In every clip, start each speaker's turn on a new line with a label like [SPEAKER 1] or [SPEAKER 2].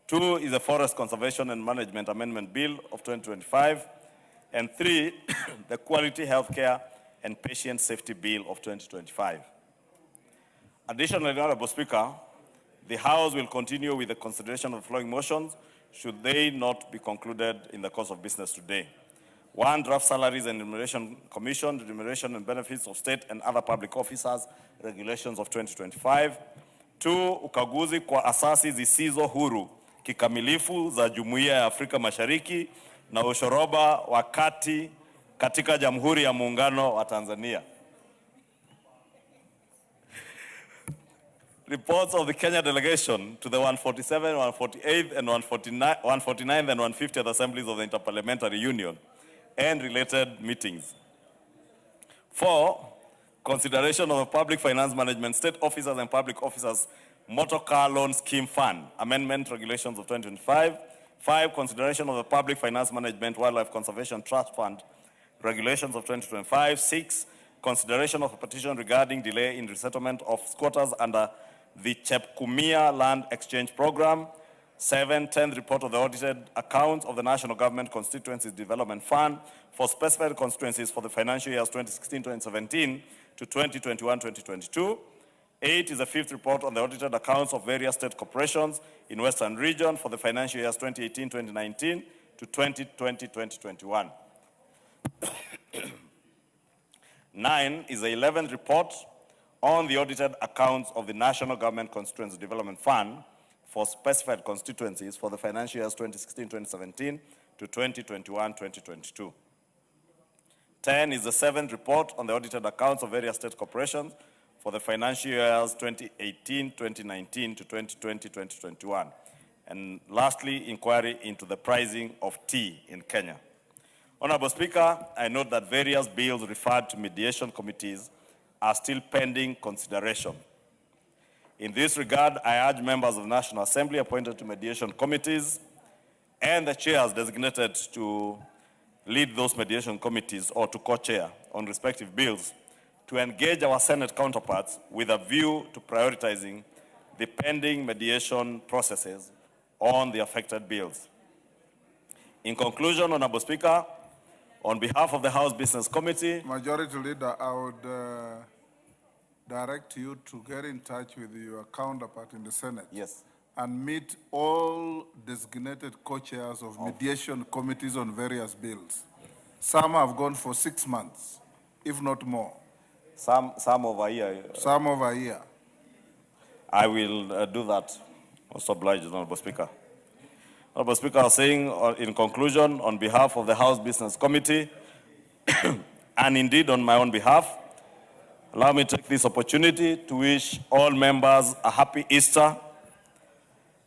[SPEAKER 1] 2 is the Forest Conservation and Management Amendment Bill of 2025. And 3, the Quality Healthcare and Patient Safety Bill of 2025. Additionally, Honorable Speaker, the House will continue with the consideration of the following motions should they not be concluded in the course of business today. 1, Draft Salaries and Remuneration Commission, Remuneration and Benefits of State and Other Public Officers, Regulations of 2025. 2, ukaguzi kwa asasi zisizo huru kikamilifu za Jumuiya ya Afrika Mashariki na ushoroba wa kati katika Jamhuri ya Muungano wa Tanzania. Reports of the Kenya delegation to the 147th, 148th, and 149th and 150th Assemblies of the Interparliamentary Union and related meetings. 4, consideration of the Public Finance Management State Officers and Public Officers Motor Car Loan Scheme Fund Amendment Regulations of 2025. 5, consideration of the Public Finance Management Wildlife Conservation Trust Fund Regulations of 2025. 6, consideration of a petition regarding delay in resettlement of squatters under the Chepkumia Land Exchange Program. 7, 10th report of the audited accounts of the National Government Constituencies Development Fund for specified constituencies for the financial years 2016-2017 to 2021-2022. 8 is the 5th report on the audited accounts of various state corporations in Western Region for the financial years 2018-2019 to 2020-2021. 9 is the 11th report on the audited accounts of the National Government Constituency Development Fund for specified constituencies for the financial years 2016-2017 to 2021-2022. 10 is the 7th report on the audited accounts of various state corporations for the financial years 2018-2019 to 2020-2021. And lastly, inquiry into the pricing of tea in Kenya. Honorable Speaker, I note that various bills referred to mediation committees are still pending consideration. In this regard, I urge members of the National Assembly appointed to mediation committees and the chairs designated to lead those mediation committees or to co-chair on respective bills to engage our Senate counterparts with a view to prioritizing the pending mediation processes on the affected bills. In conclusion, Honorable Speaker, on behalf of the House Business Committee,
[SPEAKER 2] Majority Leader, I would direct you to get in touch with your counterpart in the Senate.
[SPEAKER 1] Yes.
[SPEAKER 2] And meet all designated co-chairs of mediation committees on various bills. Some have gone for 6 months, if not more.
[SPEAKER 1] Some over here.
[SPEAKER 2] Some over here.
[SPEAKER 1] I will do that. Most obliged, Honorable Speaker. Honorable Speaker, I was saying in conclusion, on behalf of the House Business Committee, and indeed on my own behalf, allow me to take this opportunity to wish all members a happy Easter.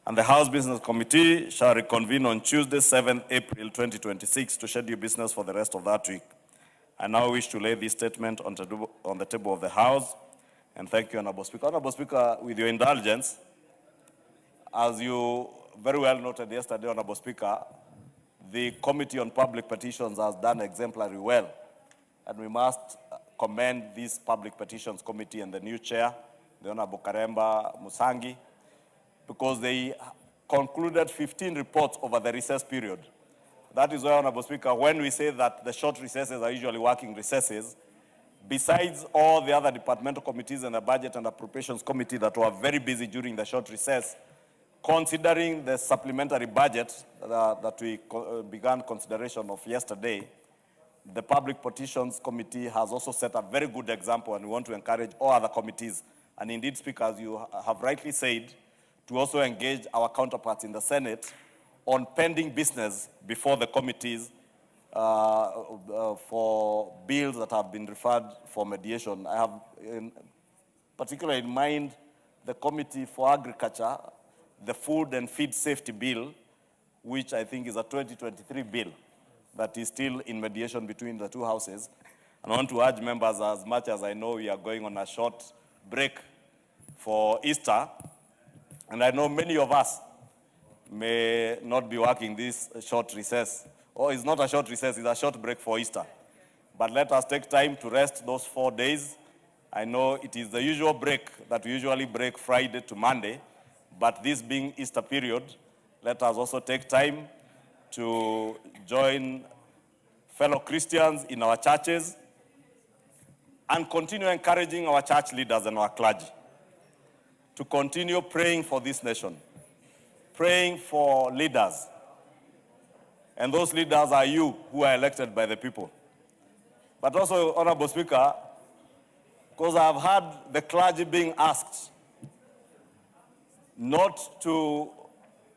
[SPEAKER 1] And the House Business Committee shall reconvene on Tuesday, 7th April 2026 to schedule business for the rest of that week. I now wish to lay this statement on the table of the House, and thank you, Honorable Speaker. Honorable Speaker, with your indulgence, as you very well noted yesterday, Honorable Speaker, the Committee on Public Petitions has done exemplary well, and we must commend this Public Petitions Committee and the new chair, the Honorable Karemba Musangi, because they concluded 15 reports over the recess period. That is why, Honorable Speaker, when we say that the short recesses are usually working recesses, besides all the other departmental committees and the Budget and Appropriations Committee that were very busy during the short recess, considering the supplementary budget that we began consideration of yesterday, the Public Petitions Committee has also set a very good example, and we want to encourage all other committees, and indeed, Speaker, as you have rightly said, to also engage our counterparts in the Senate on pending business before the committees for bills that have been referred for mediation. I have particularly in mind the Committee for Agriculture, the Food and Feed Safety Bill, which I think is a 2023 bill that is still in mediation between the two houses. And I want to urge members, as much as I know we are going on a short break for Easter, and I know many of us may not be working this short recess. Or it's not a short recess, it's a short break for Easter. But let us take time to rest those 4 days. I know it is the usual break that we usually break Friday to Monday, but this being Easter period, let us also take time to join fellow Christians in our churches and continue encouraging our church leaders and our clergy to continue praying for this nation, praying for leaders. And those leaders are you who are elected by the people. But also, Honorable Speaker, because I've heard the clergy being asked not to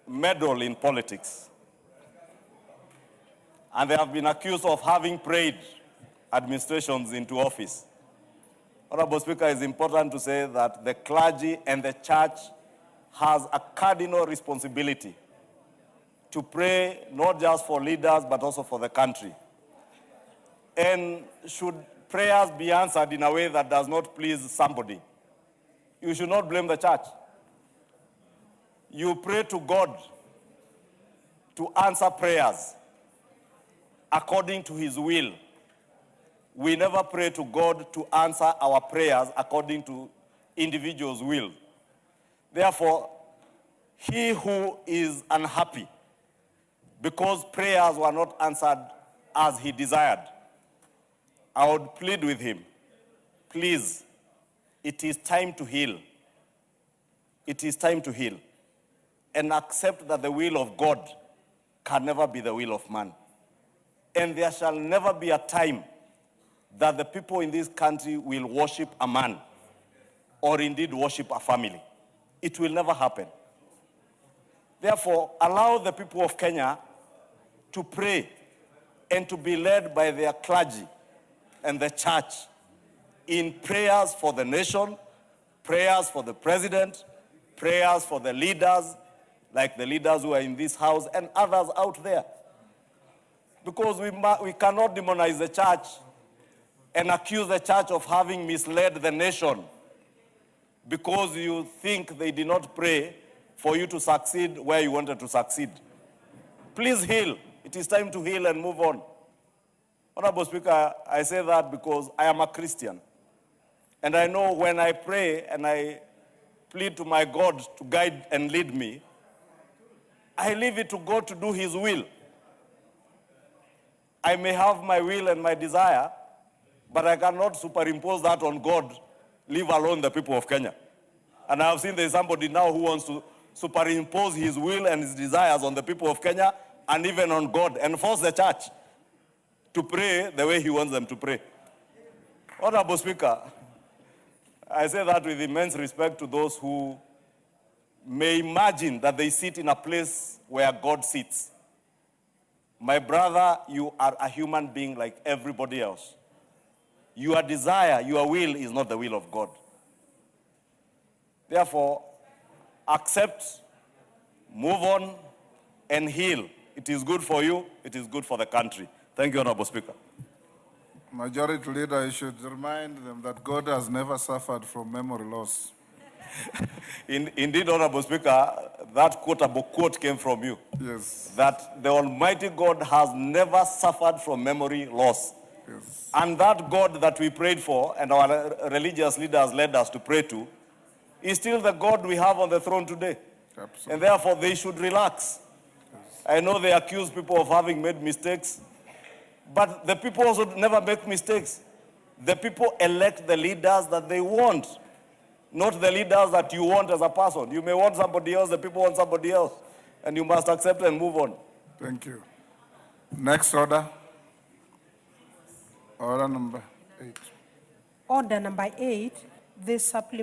[SPEAKER 1] meddle in politics. And they have been accused of having prayed administrations into office. Honorable Speaker, it's important to say that the clergy and the church has a cardinal responsibility to pray not just for leaders, but also for the country. And should prayers be answered in a way that does not please somebody, you should not blame the church. You pray to God to answer prayers according to his will. We never pray to God to answer our prayers according to individuals' will. Therefore, he who is unhappy because prayers were not answered as he desired, I would plead with him, please, it is time to heal. It is time to heal. And accept that the will of God can never be the will of man. And there shall never be a time that the people in this country will worship a man or indeed worship a family. It will never happen. Therefore, allow the people of Kenya to pray and to be led by their clergy and the church in prayers for the nation, prayers for the president, prayers for the leaders, like the leaders who are in this house and others out there. Because we cannot demonize the church and accuse the church of having misled the nation because you think they did not pray for you to succeed where you wanted to succeed. Please heal. It is time to heal and move on. Honorable Speaker, I say that because I am a Christian. And I know when I pray and I plead to my God to guide and lead me, I leave it to God to do his will. I may have my will and my desire, but I cannot superimpose that on God, leave alone the people of Kenya. And I have seen there's somebody now who wants to superimpose his will and his desires on the people of Kenya and even on God and force the church to pray the way he wants them to pray. Honorable Speaker, I say that with immense respect to those who may imagine that they sit in a place where God sits. My brother, you are a human being like everybody else. Your desire, your will is not the will of God. Therefore, accept, move on, and heal. It is good for you. It is good for the country. Thank you, Honorable Speaker.
[SPEAKER 2] Majority Leader, you should remind them that God has never suffered from memory loss.
[SPEAKER 1] Indeed, Honorable Speaker, that quotable quote came from you.
[SPEAKER 2] Yes.
[SPEAKER 1] That the Almighty God has never suffered from memory loss.
[SPEAKER 2] Yes.
[SPEAKER 1] And that God that we prayed for and our religious leaders led us to pray to is still the God we have on the throne today.
[SPEAKER 2] Absolutely.
[SPEAKER 1] And therefore, they should relax. Yes. I know they accuse people of having made mistakes, but the people also never make mistakes. The people elect the leaders that they want, not the leaders that you want as a person. You may want somebody else, the people want somebody else, and you must accept and move on.
[SPEAKER 2] Thank you. Next order. Order number 8.
[SPEAKER 3] Order number 8, the supplementary